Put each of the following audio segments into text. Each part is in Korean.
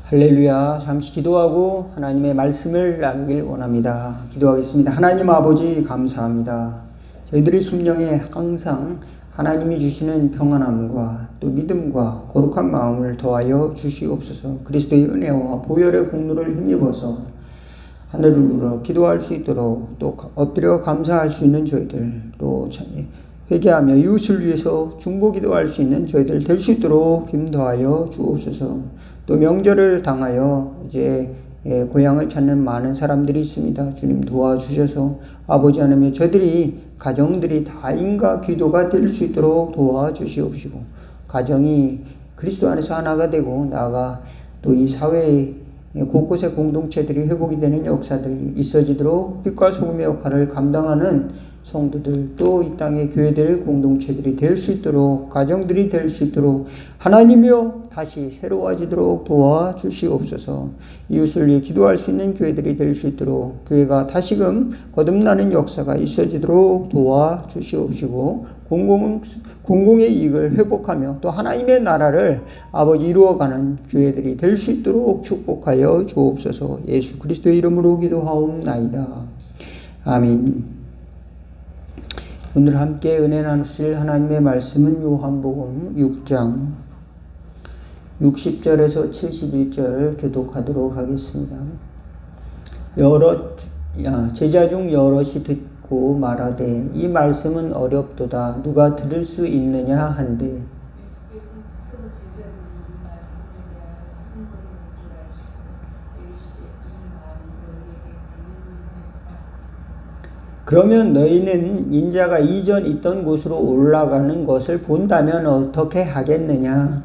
할렐루야. 잠시 기도하고 하나님의 말씀을 나누길 원합니다. 기도하겠습니다. 하나님 아버지 감사합니다. 저희들의 심령에 항상 하나님이 주시는 평안함과 또 믿음과 거룩한 마음을 더하여 주시옵소서. 그리스도의 은혜와 보혈의 공로를 힘입어서 하늘을 우러 기도할 수 있도록 또 엎드려 감사할 수 있는 저희들, 또 회개하며 이웃을 위해서 중보기도할 수 있는 저희들 될 수 있도록 힘 더하여 주옵소서. 또 명절을 당하여 이제 고향을 찾는 많은 사람들이 있습니다. 주님 도와주셔서 아버지 하나님, 저들이 가정들이 다인과 기도가 될 수 있도록 도와주시옵시고, 가정이 그리스도 안에서 하나가 되고 나아가 또 이 사회의 곳곳의 공동체들이 회복이 되는 역사들이 있어지도록 빛과 소금의 역할을 감당하는 성도들, 또 이 땅의 교회들 공동체들이 될 수 있도록, 가정들이 될 수 있도록 하나님이여 다시 새로워지도록 도와주시옵소서. 이웃을 위해 기도할 수 있는 교회들이 될 수 있도록 교회가 다시금 거듭나는 역사가 있어지도록 도와주시옵시고, 공공의 이익을 회복하며 또 하나님의 나라를 아버지 이루어가는 교회들이 될 수 있도록 축복하여 주옵소서. 예수 그리스도의 이름으로 기도하옵나이다. 아멘. 오늘 함께 은혜 나누실 하나님의 말씀은 요한복음 6장 60절에서 71절 교독하도록 하겠습니다. 제자 중 여럿이 듣고 말하되 이 말씀은 어렵도다 누가 들을 수 있느냐 한데, 그러면 너희는 인자가 이전 있던 곳으로 올라가는 것을 본다면 어떻게 하겠느냐?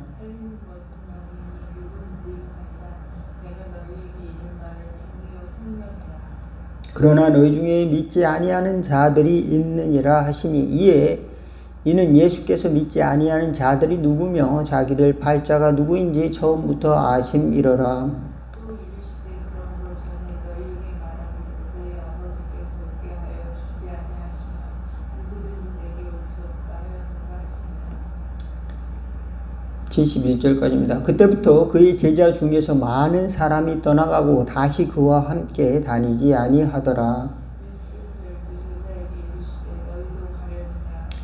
그러나 너희 중에 믿지 아니하는 자들이 있느니라 하시니, 이는 예수께서 믿지 아니하는 자들이 누구며 자기를 팔자가 누구인지 처음부터 아심이러라. (71절까지입니다) 그때부터 그의 제자 중에서 많은 사람이 떠나가고 다시 그와 함께 다니지 아니하더라.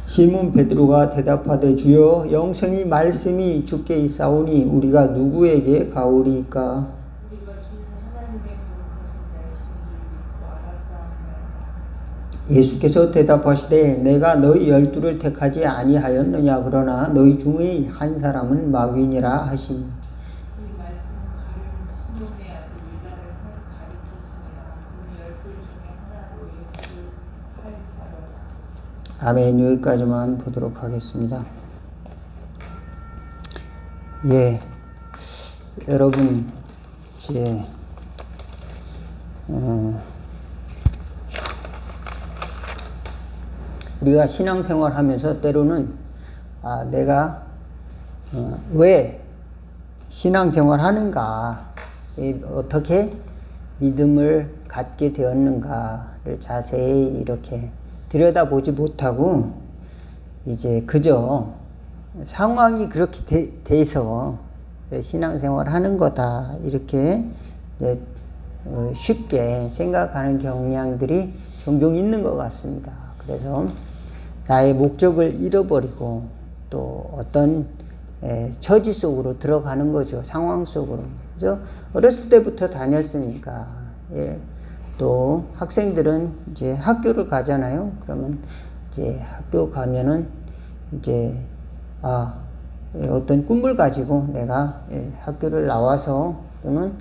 시몬 베드로가 대답하되 주여, 영생의 말씀이 주께 있사오니 우리가 누구에게 가오리이까? 예수께서 대답하시되 내가 너희 12를 택하지 아니하였느냐? 그러나 너희 중에 한 사람은 마귀니라 하시니. 아멘. 여기까지만 보도록 하겠습니다. 여러분 이제 우리가 신앙생활 하면서 때로는 내가 왜 신앙생활 하는가, 어떻게 믿음을 갖게 되었는가를 자세히 이렇게 들여다보지 못하고 이제 그저 상황이 그렇게 돼서 신앙생활 하는 거다 이렇게 쉽게 생각하는 경향들이 종종 있는 것 같습니다. 그래서 나의 목적을 잃어버리고 또 어떤 처지 속으로 들어가는 거죠. 상황 속으로. 그래서 어렸을 때부터 다녔으니까, 또 학생들은 이제 학교를 가잖아요. 그러면 이제 학교 가면은 이제 어떤 꿈을 가지고 내가 학교를 나와서 또는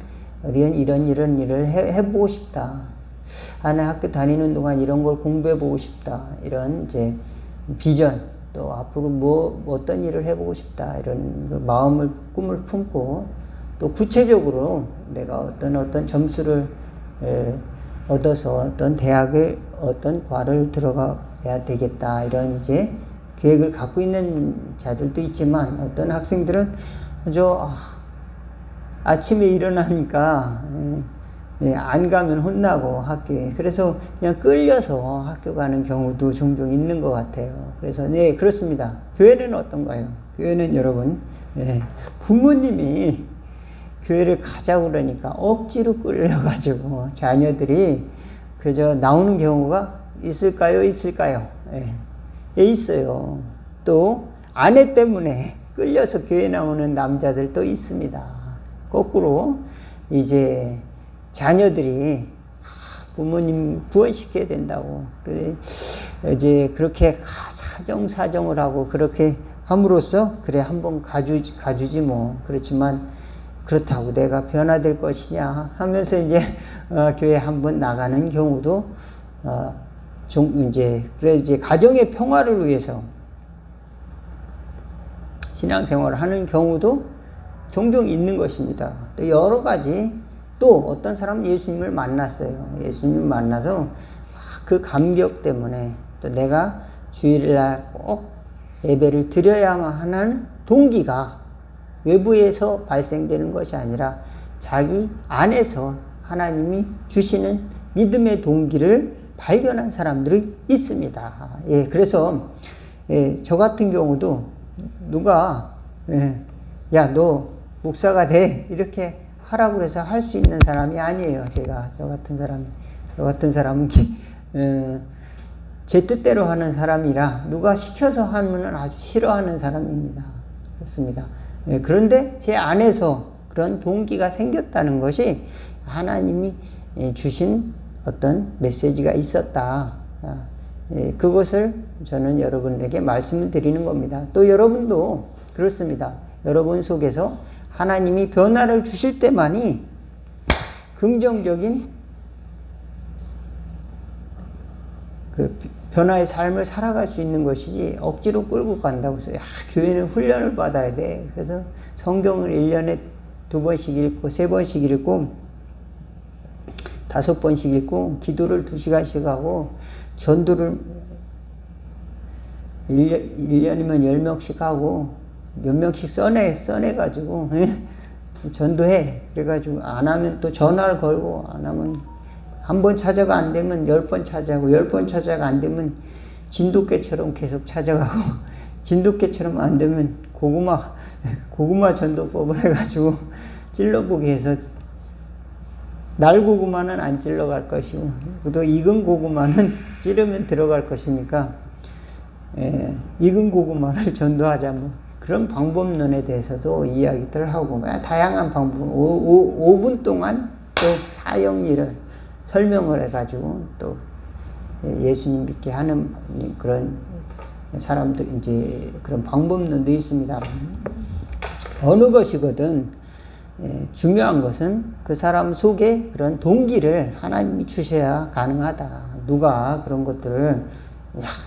이런 일을 해보고 싶다. 내 학교 다니는 동안 이런 걸 공부해보고 싶다. 이런 이제 비전, 또 앞으로 어떤 일을 해보고 싶다. 이런 마음을, 꿈을 품고, 또 구체적으로 내가 어떤 점수를 얻어서 어떤 대학에 어떤 과를 들어가야 되겠다. 이런 이제 계획을 갖고 있는 자들도 있지만, 어떤 학생들은 아침에 일어나니까 안 가면 혼나고 학교에, 그래서 그냥 끌려서 학교 가는 경우도 종종 있는 것 같아요. 그래서 그렇습니다. 교회는 어떤가요? 교회는 여러분, 부모님이 교회를 가자고 그러니까 억지로 끌려가지고 자녀들이 그저 나오는 경우가 있을까요? 있을까요? 예. 예, 있어요. 또 아내 때문에 끌려서 교회 나오는 남자들도 있습니다. 거꾸로 이제 자녀들이 부모님 구원시켜야 된다고 그래 이제 그렇게 사정을 하고 그렇게 함으로써 그래 한번 가주지 뭐. 그렇지만 그렇다고 내가 변화될 것이냐 하면서 이제 교회 한번 나가는 경우도 이제 가정의 평화를 위해서 신앙생활을 하는 경우도 종종 있는 것입니다. 또 여러 가지, 또 어떤 사람은 예수님을 만났어요. 예수님을 만나서 그 감격 때문에 또 내가 주일날 꼭 예배를 드려야만 하는 동기가 외부에서 발생되는 것이 아니라 자기 안에서 하나님이 주시는 믿음의 동기를 발견한 사람들이 있습니다. 예, 그래서 저 같은 경우도 누가 야, 너 목사가 돼 이렇게 하라고 해서 할 수 있는 사람이 아니에요. 저 같은 사람은 제 뜻대로 하는 사람이라 누가 시켜서 하면 아주 싫어하는 사람입니다. 그렇습니다. 그런데 제 안에서 그런 동기가 생겼다는 것이 하나님이 주신 어떤 메시지가 있었다. 그것을 저는 여러분에게 말씀을 드리는 겁니다. 또 여러분도 그렇습니다. 여러분 속에서 하나님이 변화를 주실 때만이 긍정적인 그 변화의 삶을 살아갈 수 있는 것이지 억지로 끌고 간다고 해서 교회는 훈련을 받아야 돼. 그래서 성경을 1년에 2번씩 읽고 3번씩 읽고 5번씩 읽고 기도를 2시간씩 하고 전도를 1년이면 10명씩 하고 몇 명씩 써내가지고 전도해. 그래가지고 안 하면 또 전화를 걸고 안 하면 한 번 찾아가 안 되면 10번 찾아가고 10번 찾아가 안 되면 진돗개처럼 계속 찾아가고 진돗개처럼 안 되면 고구마 전도법을 해가지고 찔러보게 해서 날고구마는 안 찔러갈 것이고 또 익은 고구마는 찌르면 들어갈 것이니까 익은 고구마를 전도하자 뭐 그런 방법론에 대해서도 이야기들을 하고 다양한 방법 5분 동안 또 사형리를 설명을 해가지고 또 예수님 믿게 하는 그런 사람들 이제 그런 방법론도 있습니다. 어느 것이거든 중요한 것은 그 사람 속에 그런 동기를 하나님이 주셔야 가능하다. 누가 그런 것들을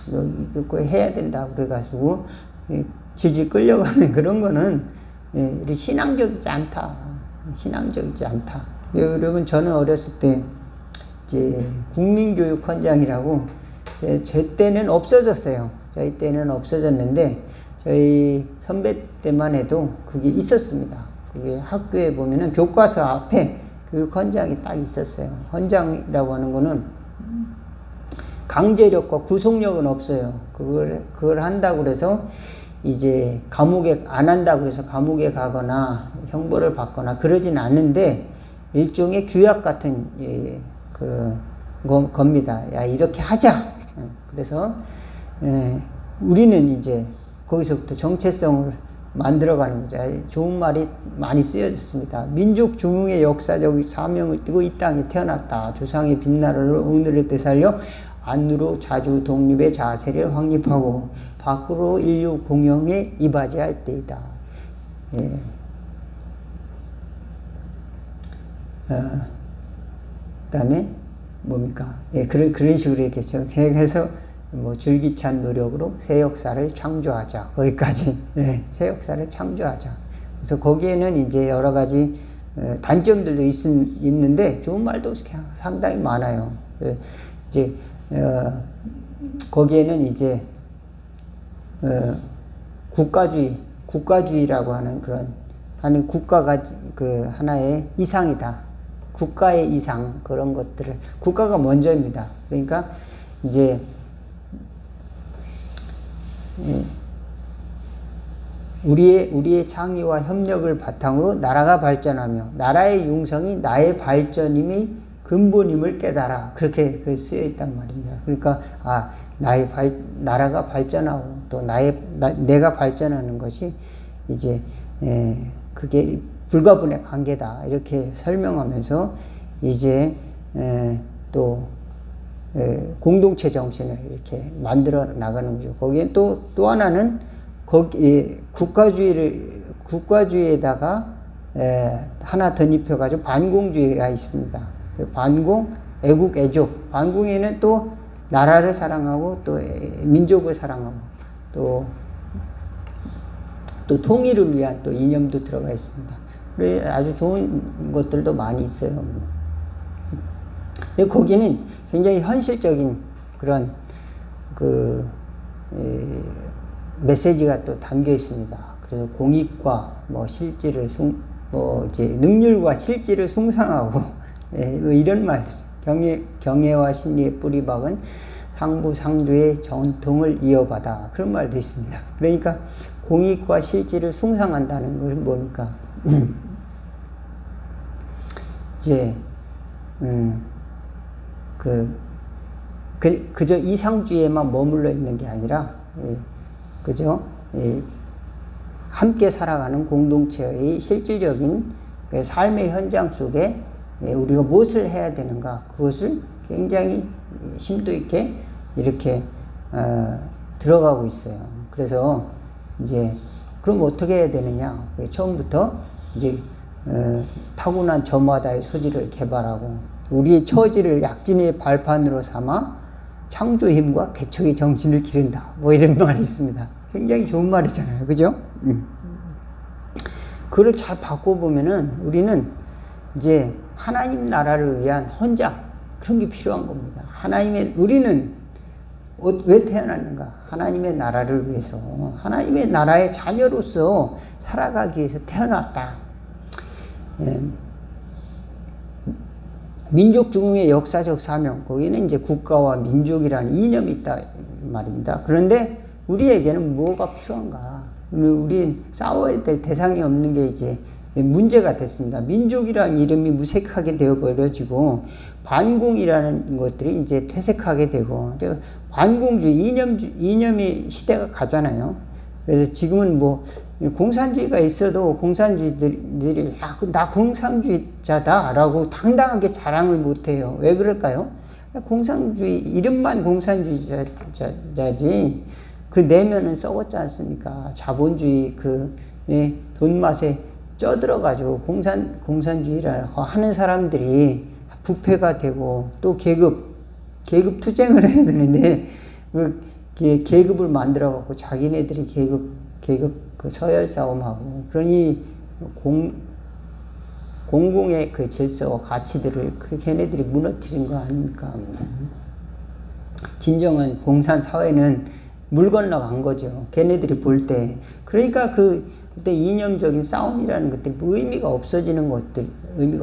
너 이거 해야 된다 그래가지고 질질 끌려가는 그런 거는 신앙적이지 않다. 신앙적이지 않다. 여러분 저는 어렸을 때 이제 국민교육헌장이라고 제 때는 없어졌어요. 저희 때는 없어졌는데 저희 선배 때만 해도 그게 있었습니다. 그게 학교에 보면은 교과서 앞에 교육헌장이 딱 있었어요. 헌장이라고 하는 거는 강제력과 구속력은 없어요. 그걸 한다고 그래서 이제 감옥에 안 한다고 해서 감옥에 가거나 형벌을 받거나 그러진 않는데 일종의 규약 같은 겁니다. 야, 이렇게 하자. 그래서 우리는 이제 거기서부터 정체성을 만들어가는 거죠. 좋은 말이 많이 쓰여졌습니다. 민족 중흥의 역사적 사명을 띠고 이 땅에 태어났다. 조상의 빛나를 오늘의 때 살려 안으로 자주 독립의 자세를 확립하고 밖으로 인류 공영에 이바지할 때이다. 그 다음에 뭡니까? 그런 식으로 얘기했죠. 그래서 뭐 줄기찬 노력으로 새 역사를 창조하자. 거기까지. 새 역사를 창조하자. 그래서 거기에는 이제 여러 가지 단점들도 있는데 좋은 말도 상당히 많아요. 이제 거기에는 이제 국가주의라고 하는 그런 국가가 그 하나의 이상이다. 국가의 이상 그런 것들을 국가가 먼저입니다. 그러니까 이제 우리의 창의와 협력을 바탕으로 나라가 발전하며 나라의 융성이 나의 발전임이 근본임을 깨달아. 그렇게 쓰여 있단 말입니다. 그러니까 나라가 발전하고 또 내가 발전하는 것이 이제 그게 불가분의 관계다. 이렇게 설명하면서 이제 또 공동체 정신을 이렇게 만들어 나가는 거죠. 거기에 또 하나는 거기 국가주의에다가 하나 더 입혀가지고 반공주의가 있습니다. 반공, 애국, 애족. 반공에는 또 나라를 사랑하고 또 민족을 사랑하고 또 통일을 위한 또 이념도 들어가 있습니다. 그래 아주 좋은 것들도 많이 있어요. 근데 거기는 굉장히 현실적인 그런 메시지가 또 담겨 있습니다. 그래서 공익과 실질을 능률과 실질을 숭상하고 이런 말, 경애와 심리의 뿌리박은 상부상조의 전통을 이어받아. 그런 말도 있습니다. 그러니까 공익과 실질을 숭상한다는 것은 뭡니까? 이제 그저 이상주의에만 머물러 있는 게 아니라 그죠? 함께 살아가는 공동체의 실질적인 삶의 현장 속에 우리가 무엇을 해야 되는가, 그것을 굉장히 심도 있게 이렇게 들어가고 있어요. 그래서 이제 그럼 어떻게 해야 되느냐? 처음부터 이제 타고난 저마다의 소질을 개발하고 우리의 처지를 약진의 발판으로 삼아 창조 힘과 개척의 정신을 기른다. 이런 말이 있습니다. 굉장히 좋은 말이잖아요. 그죠? 그걸 잘 바꿔보면은 우리는 이제 하나님 나라를 위한 헌장, 그런 게 필요한 겁니다. 우리는 왜 태어났는가? 하나님의 나라를 위해서, 하나님의 나라의 자녀로서 살아가기 위해서 태어났다. 민족 중흥의 역사적 사명, 거기는 이제 국가와 민족이라는 이념이 있다 말입니다. 그런데 우리에게는 뭐가 필요한가? 우리 싸워야 될 대상이 없는 게 이제 문제가 됐습니다. 민족이라는 이름이 무색하게 되어버려지고 반공이라는 것들이 이제 퇴색하게 되고 반공주의, 이념의 시대가 가잖아요. 그래서 지금은 공산주의가 있어도 공산주의들이 나 공산주의자다 라고 당당하게 자랑을 못해요. 왜 그럴까요? 공산주의, 이름만 공산주의자지 그 내면은 썩었지 않습니까? 자본주의 돈 맛에 쪄들어가지고 공산주의라고 하는 사람들이 부패가 되고 또 계급 투쟁을 해야 되는데 계급을 만들어갖고 자기네들이 계급 서열 싸움하고 그러니 공공의 질서와 가치들을 걔네들이 무너뜨린 거 아닙니까? 진정한 공산 사회는 물 건너간 거죠. 걔네들이 볼 때. 그러니까 그때 이념적인 싸움이라는 것들이 의미가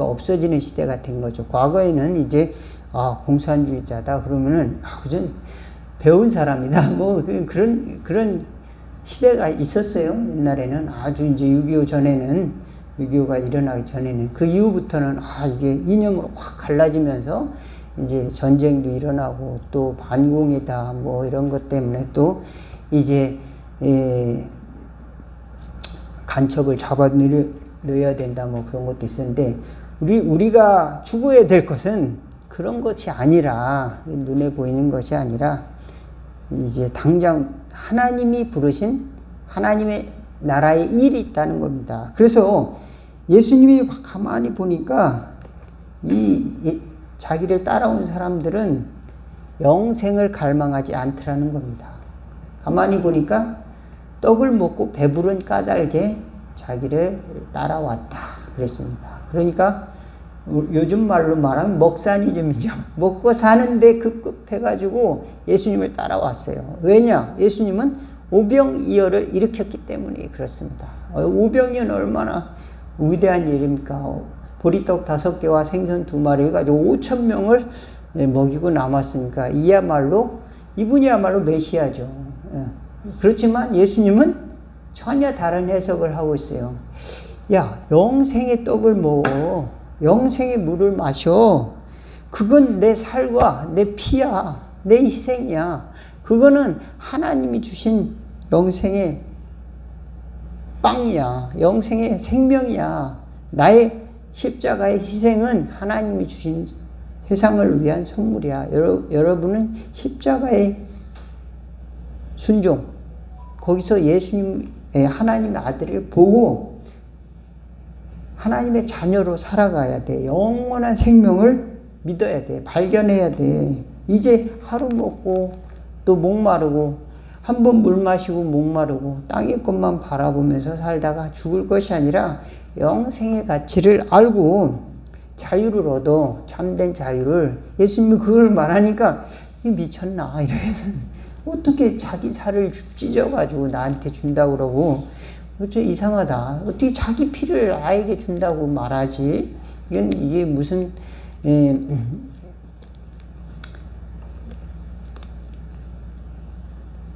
없어지는 시대가 된 거죠. 과거에는 이제 공산주의자다 그러면은 그전 배운 사람이다 그런 시대가 있었어요. 옛날에는 아주 이제 6.25가 일어나기 전에는. 그 이후부터는 이게 이념으로 확 갈라지면서 이제 전쟁도 일어나고 또 반공이다 이런 것 때문에 또 이제 간첩을 잡아 넣어야 된다 그런 것도 있었는데 우리가 추구해야 될 것은 그런 것이 아니라, 눈에 보이는 것이 아니라 이제 당장 하나님이 부르신 하나님의 나라의 일이 있다는 겁니다. 그래서 예수님이 가만히 보니까 자기를 따라온 사람들은 영생을 갈망하지 않더라는 겁니다. 가만히 보니까 떡을 먹고 배부른 까닭에 자기를 따라왔다 그랬습니다. 그러니까 요즘 말로 말하면 먹사니즘이죠. 먹고 사는데 급급해가지고 예수님을 따라왔어요. 왜냐? 예수님은 오병이어를 일으켰기 때문에 그렇습니다. 오병이어는 얼마나 위대한 일입니까? 보리떡 5개와 생선 2마리 해가지고 5,000명을 먹이고 남았으니까 이분이야말로 메시아죠. 그렇지만 예수님은 전혀 다른 해석을 하고 있어요. 야, 영생의 떡을 먹어. 영생의 물을 마셔. 그건 내 살과 내 피야. 내 희생이야. 그거는 하나님이 주신 영생의 빵이야. 영생의 생명이야. 나의 십자가의 희생은 하나님이 주신 세상을 위한 선물이야. 여러분은 십자가의 순종, 거기서 예수님의 하나님의 아들을 보고 하나님의 자녀로 살아가야 돼. 영원한 생명을 믿어야 돼. 발견해야 돼. 이제 하루 먹고 또 목마르고 한 번 물 마시고 목마르고 땅의 것만 바라보면서 살다가 죽을 것이 아니라 영생의 가치를 알고 자유를 얻어. 참된 자유를. 예수님이 그걸 말하니까 미쳤나 이래서 어떻게 자기 살을 찢어가지고 나한테 준다고 그러고 어째 이상하다. 어떻게 자기 피를 아이에게 준다고 말하지? 이게 무슨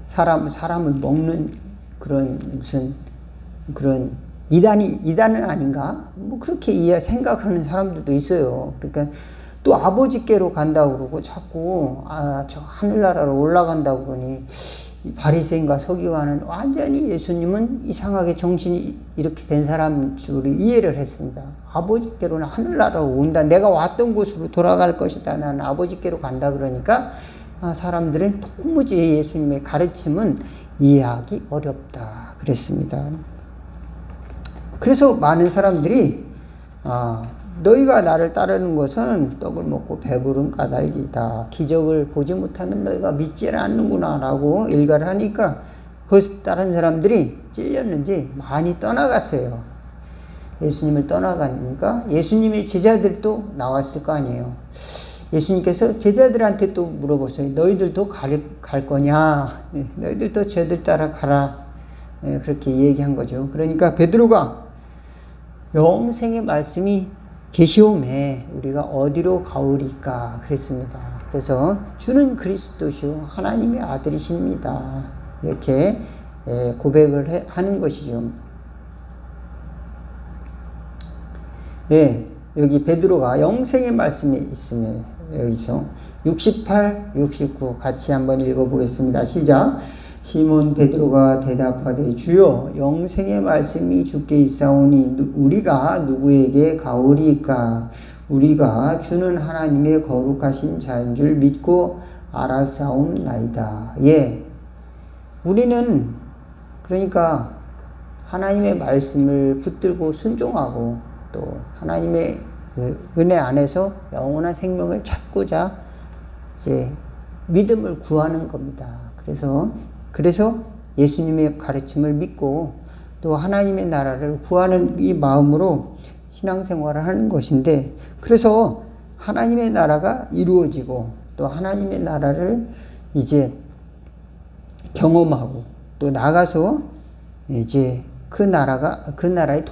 사람을 먹는 그런 무슨 그런 이단은 아닌가? 뭐 그렇게 생각하는 사람들도 있어요. 그러니까 또 아버지께로 간다고 그러고 자꾸 저 하늘나라로 올라간다고 그러니 바리새인과 서기관은 완전히 예수님은 이상하게 정신이 이렇게 된 사람 줄을 이해를 했습니다. 아버지께로는 하늘나라로 온다. 내가 왔던 곳으로 돌아갈 것이다. 나는 아버지께로 간다. 그러니까 사람들은 도무지 예수님의 가르침은 이해하기 어렵다. 그랬습니다. 그래서 많은 사람들이 너희가 나를 따르는 것은 떡을 먹고 배부른 까닭이다. 기적을 보지 못하면 너희가 믿지 않는구나 라고 일가를 하니까 그것을 따른 사람들이 찔렸는지 많이 떠나갔어요. 예수님을 떠나가니까 예수님의 제자들도 나왔을 거 아니에요. 예수님께서 제자들한테 또 물어보세요. 너희들도 갈 거냐? 너희들도 저들 따라 가라. 그렇게 얘기한 거죠. 그러니까 베드로가 영생의 말씀이 계시오매 우리가 어디로 가오리까 그랬습니다. 그래서 주는 그리스도시요 하나님의 아들이십니다. 이렇게 고백을 하는 것이죠. 여기 베드로가 영생의 말씀이 있으면 여기죠. 68, 69 같이 한번 읽어보겠습니다. 시작. 시몬 베드로가 대답하되 주여 영생의 말씀이 주께 있사오니 우리가 누구에게 가오리까? 우리가 주는 하나님의 거룩하신 자인 줄 믿고 알았사옵나이다. 우리는 그러니까 하나님의 말씀을 붙들고 순종하고 또 하나님의 은혜 안에서 영원한 생명을 찾고자 이제 믿음을 구하는 겁니다. 그래서 예수님의 가르침을 믿고 또 하나님의 나라를 구하는 이 마음으로 신앙생활을 하는 것인데, 그래서 하나님의 나라가 이루어지고 또 하나님의 나라를 이제 경험하고 또 나가서 이제 그 나라의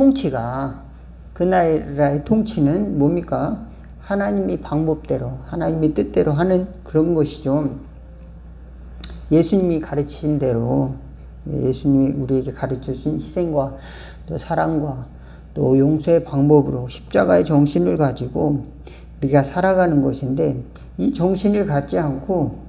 통치는 뭡니까? 하나님의 방법대로, 하나님의 뜻대로 하는 그런 것이죠. 예수님이 가르치신 대로, 예수님이 우리에게 가르쳐 주신 희생과 또 사랑과 또 용서의 방법으로 십자가의 정신을 가지고 우리가 살아가는 것인데, 이 정신을 갖지 않고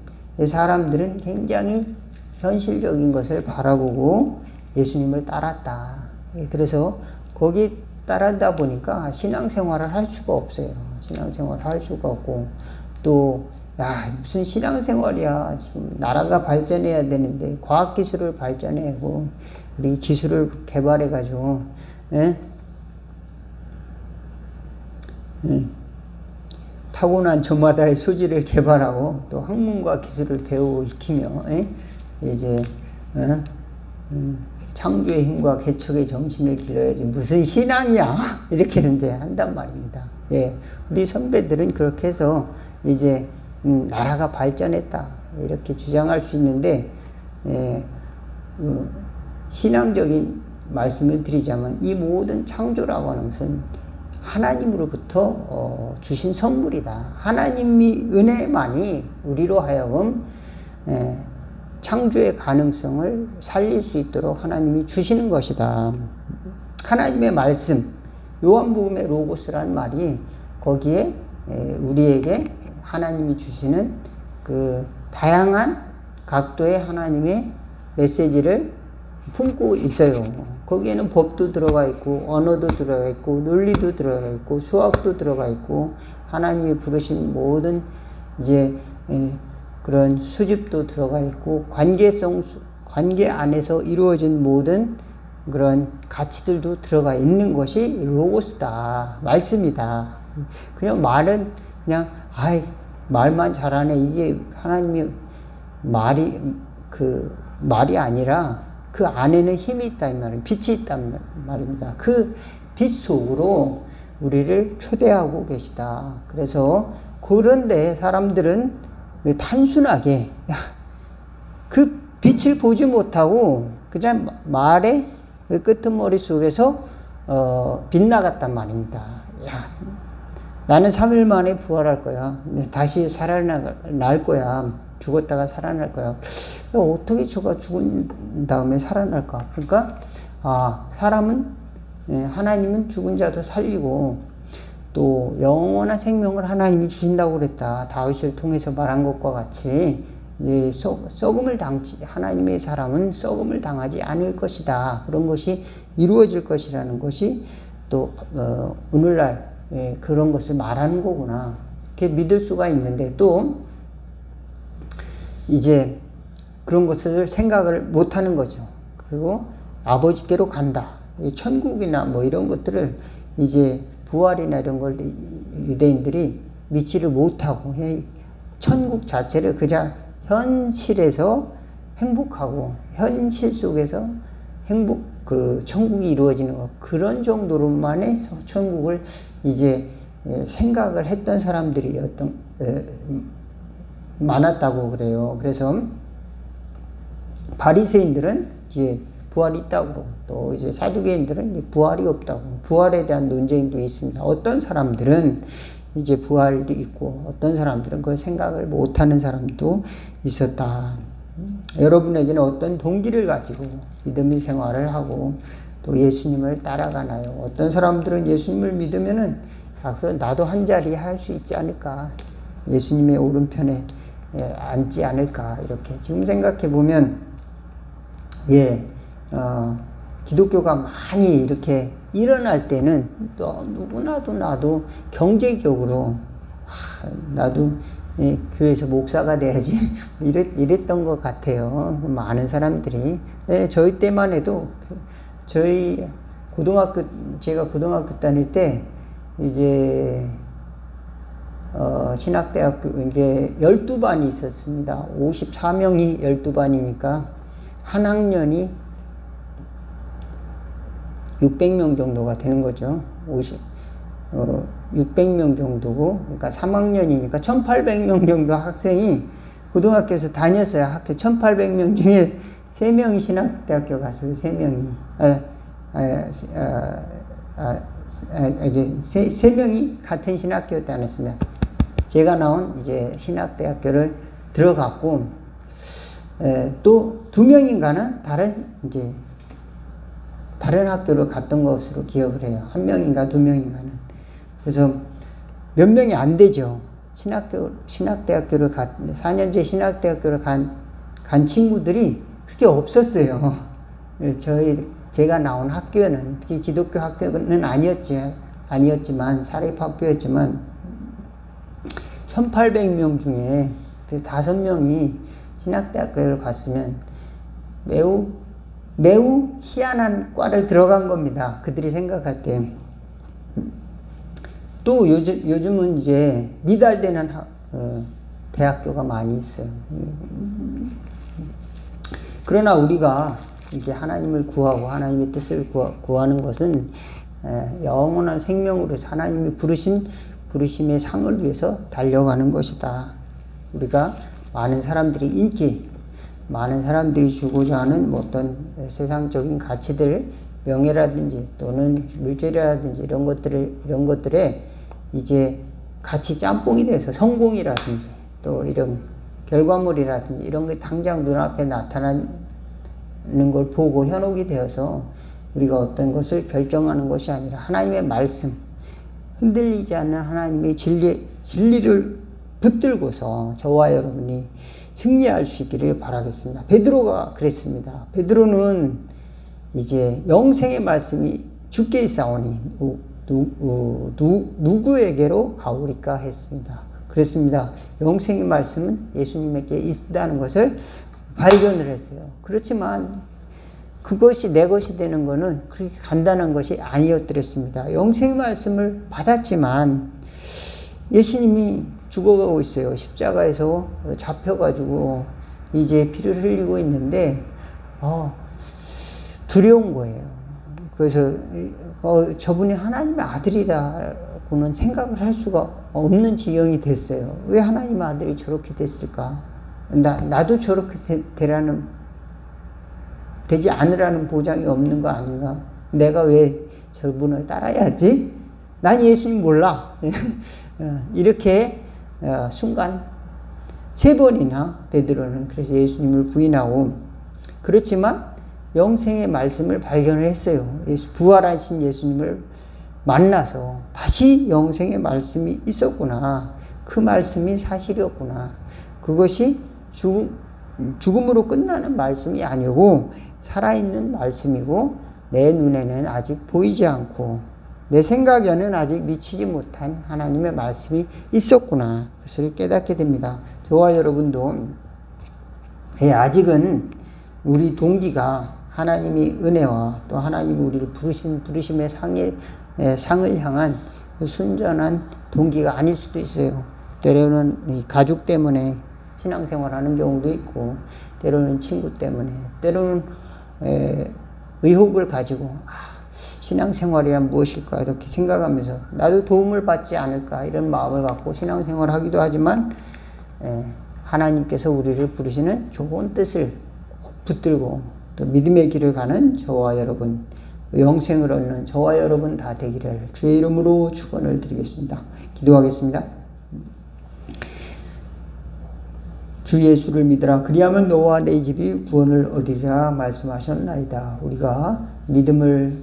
사람들은 굉장히 현실적인 것을 바라보고 예수님을 따랐다. 그래서 거기 따르다 보니까 신앙생활을 할 수가 없어요. 신앙생활을 할 수가 없고, 또 무슨 신앙생활이야. 지금 나라가 발전해야 되는데 과학기술을 발전해고 우리 기술을 개발해가지고 타고난 저마다의 소질을 개발하고 또 학문과 기술을 배우고 익히며 이제 창조의 힘과 개척의 정신을 길러야지 무슨 신앙이야 이렇게 이제 한단 말입니다. 우리 선배들은 그렇게 해서 이제 나라가 발전했다 이렇게 주장할 수 있는데, 신앙적인 말씀을 드리자면 이 모든 창조라고 하는 것은 하나님으로부터 주신 선물이다. 하나님이 은혜만이 우리로 하여금 창조의 가능성을 살릴 수 있도록 하나님이 주시는 것이다. 하나님의 말씀, 요한복음의 로고스라는 말이 거기에 우리에게 하나님이 주시는 그 다양한 각도의 하나님의 메시지를 품고 있어요. 거기에는 법도 들어가 있고 언어도 들어가 있고 논리도 들어가 있고 수학도 들어가 있고 하나님이 부르신 모든 이제 그런 수집도 들어가 있고 관계 안에서 이루어진 모든 그런 가치들도 들어가 있는 것이 로고스다. 말씀이다. 그냥 말은 그냥 말만 잘하네. 이게 하나님이 말이 아니라 그 안에는 힘이 있다 이 말은 빛이 있단 말입니다. 그 빛 속으로 우리를 초대하고 계시다. 그래서 그런데 사람들은 단순하게 그 빛을 보지 못하고 그냥 말의 끄트머리 속에서 빗나갔단 말입니다. 나는 3일 만에 부활할 거야. 다시 살아날 거야. 죽었다가 살아날 거야. 어떻게 죽은 다음에 살아날까? 그러니까 하나님은 죽은 자도 살리고 또 영원한 생명을 하나님이 주신다고 그랬다. 다윗을 통해서 말한 것과 같이 하나님의 사람은 썩음을 당하지 않을 것이다. 그런 것이 이루어질 것이라는 것이 또 오늘날 그런 것을 말하는 거구나. 이렇게 믿을 수가 있는데 또 이제 그런 것을 생각을 못하는 거죠. 그리고 아버지께로 간다. 천국이나 뭐 이런 것들을 이제 부활이나 이런 걸 유대인들이 믿지를 못하고 천국 자체를 그냥 현실에서 행복하고 현실 속에서 천국이 이루어지는 것 그런 정도로만의 천국을 이제 생각을 했던 사람들이 많았다고 그래요. 그래서 바리새인들은 이제 부활이 있다고 또 이제 사두개인들은 부활이 없다고 부활에 대한 논쟁도 있습니다. 어떤 사람들은 이제 부활도 있고 어떤 사람들은 그걸 생각을 못하는 사람도 있었다. 여러분에게는 어떤 동기를 가지고 믿음의 생활을 하고 또 예수님을 따라가나요? 어떤 사람들은 예수님을 믿으면은 나도 한 자리 할 수 있지 않을까? 예수님의 오른편에 앉지 않을까? 이렇게 지금 생각해 보면 기독교가 많이 이렇게 일어날 때는 또 누구나도 나도 경제적으로 나도 교회에서 목사가 돼야지 이랬던 것 같아요. 많은 사람들이. 저희 때만 해도 제가 고등학교 다닐 때 이제 신학대학교 이게 12반이 있었습니다. 54명이 12반이니까 한 학년이 600명 정도가 되는 거죠. 600명 정도고, 그러니까 3학년이니까 1800명 정도 학생이 고등학교에서 다녔어요. 학교 1800명 중에 3명이 신학대학교 갔어요. 3명이. 이제 3명이 같은 신학교에 다녔습니다. 제가 나온 이제 신학대학교를 들어갔고, 또 2명인가는 다른 학교를 갔던 것으로 기억을 해요. 1명인가 2명인가는. 그래서 몇 명이 안 되죠. 신학대학교를 4년제 신학대학교를 간 친구들이 그렇게 없었어요. 제가 나온 학교는, 기독교 학교는 아니었지만, 사립학교였지만, 1800명 중에 5명이 신학대학교를 갔으면 매우 희한한 과를 들어간 겁니다. 그들이 생각할 때. 또 요즘은 이제 미달되는 대학교가 많이 있어요. 그러나 우리가 이게 하나님을 구하고 하나님의 뜻을 구하는 것은 영원한 생명으로서 하나님이 부르심의 상을 위해서 달려가는 것이다. 우리가 많은 사람들이 주고자 하는 어떤 세상적인 가치들, 명예라든지 또는 물질이라든지 이런 것들에 이제 같이 짬뽕이 돼서 성공이라든지 또 이런 결과물이라든지 이런 게 당장 눈앞에 나타나는 걸 보고 현혹이 되어서 우리가 어떤 것을 결정하는 것이 아니라 하나님의 말씀, 흔들리지 않는 하나님의 진리를 붙들고서 저와 여러분이 승리할 수 있기를 바라겠습니다. 베드로가 그랬습니다. 베드로는 이제 영생의 말씀이 주께 있사오니 누구에게로 가오리까 했습니다. 그랬습니다. 영생의 말씀은 예수님에게 있다는 것을 발견을 했어요. 그렇지만 그것이 내 것이 되는 것은 그렇게 간단한 것이 아니었더랬습니다. 영생의 말씀을 받았지만 예수님이 죽어가고 있어요. 십자가에서 잡혀가지고 이제 피를 흘리고 있는데 두려운 거예요. 그래서 저분이 하나님의 아들이라고는 생각을 할 수가 없는 지경이 됐어요. 왜 하나님의 아들이 저렇게 됐을까? 나도 저렇게 되지 않으라는 보장이 없는 거 아닌가? 내가 왜 저분을 따라야지? 난 예수님 몰라. 이렇게 순간 3번이나 베드로는 그래서 예수님을 부인하고, 그렇지만 영생의 말씀을 발견을 했어요. 부활하신 예수님을 만나서 다시 영생의 말씀이 있었구나. 그 말씀이 사실이었구나. 그것이 죽음으로 끝나는 말씀이 아니고 살아있는 말씀이고 내 눈에는 아직 보이지 않고 내 생각에는 아직 미치지 못한 하나님의 말씀이 있었구나. 그것을 깨닫게 됩니다. 저와 여러분도 아직은 우리 동기가 하나님이 은혜와 또 하나님이 우리를 부르심의 상을 향한 순전한 동기가 아닐 수도 있어요. 때로는 가족 때문에 신앙생활하는 경우도 있고, 때로는 친구 때문에, 때로는 의혹을 가지고 신앙생활이란 무엇일까 이렇게 생각하면서 나도 도움을 받지 않을까 이런 마음을 갖고 신앙생활을 하기도 하지만, 하나님께서 우리를 부르시는 좋은 뜻을 붙들고 또 믿음의 길을 가는 저와 여러분, 영생을 얻는 저와 여러분 다 되기를 주의 이름으로 축원을 드리겠습니다. 기도하겠습니다. 주 예수를 믿으라. 그리하면 너와 내 집이 구원을 얻으리라 말씀하셨나이다. 우리가 믿음을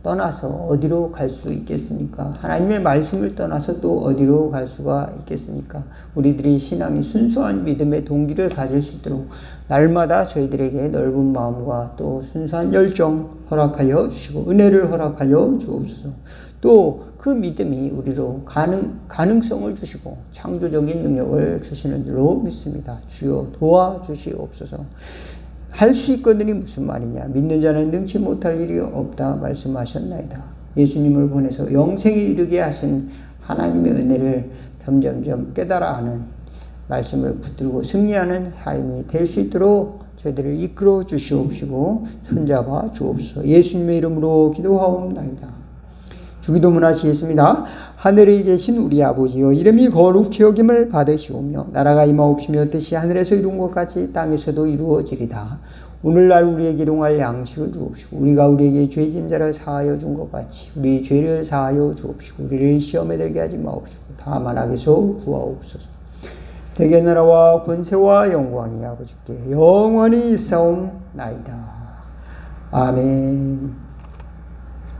떠나서 어디로 갈 수 있겠습니까? 하나님의 말씀을 떠나서 또 어디로 갈 수가 있겠습니까? 우리들이 신앙이 순수한 믿음의 동기를 가질 수 있도록 날마다 저희들에게 넓은 마음과 또 순수한 열정 허락하여 주시고 은혜를 허락하여 주옵소서. 또 그 믿음이 우리로 가능성을 주시고 창조적인 능력을 주시는 줄로 믿습니다. 주여 도와주시옵소서. 할 수 있거든이 무슨 말이냐? 믿는 자는 능치 못할 일이 없다 말씀하셨나이다. 예수님을 보내서 영생에 이르게 하신 하나님의 은혜를 점점점 깨달아 하는 말씀을 붙들고 승리하는 삶이 될 수 있도록 저희들을 이끌어 주시옵시고 손잡아 주옵소서. 예수님의 이름으로 기도하옵나이다. 주기도문 하시겠습니다. 하늘에 계신 우리 아버지여, 이름이 거룩히 여김을 받으시오며 나라가 임하옵시며 뜻이 하늘에서 이룬 것 같이 땅에서도 이루어지리다. 오늘날 우리에게 일용할 양식을 주옵시고 우리가 우리에게 죄진 자를 사하여 준 것 같이 우리 죄를 사하여 주옵시고 우리를 시험에 들게 하지 마옵시고 다만 악에서 구하옵소서. 대개 나라와 권세와 영광이 아버지께 영원히 있사옵나이다. 아멘.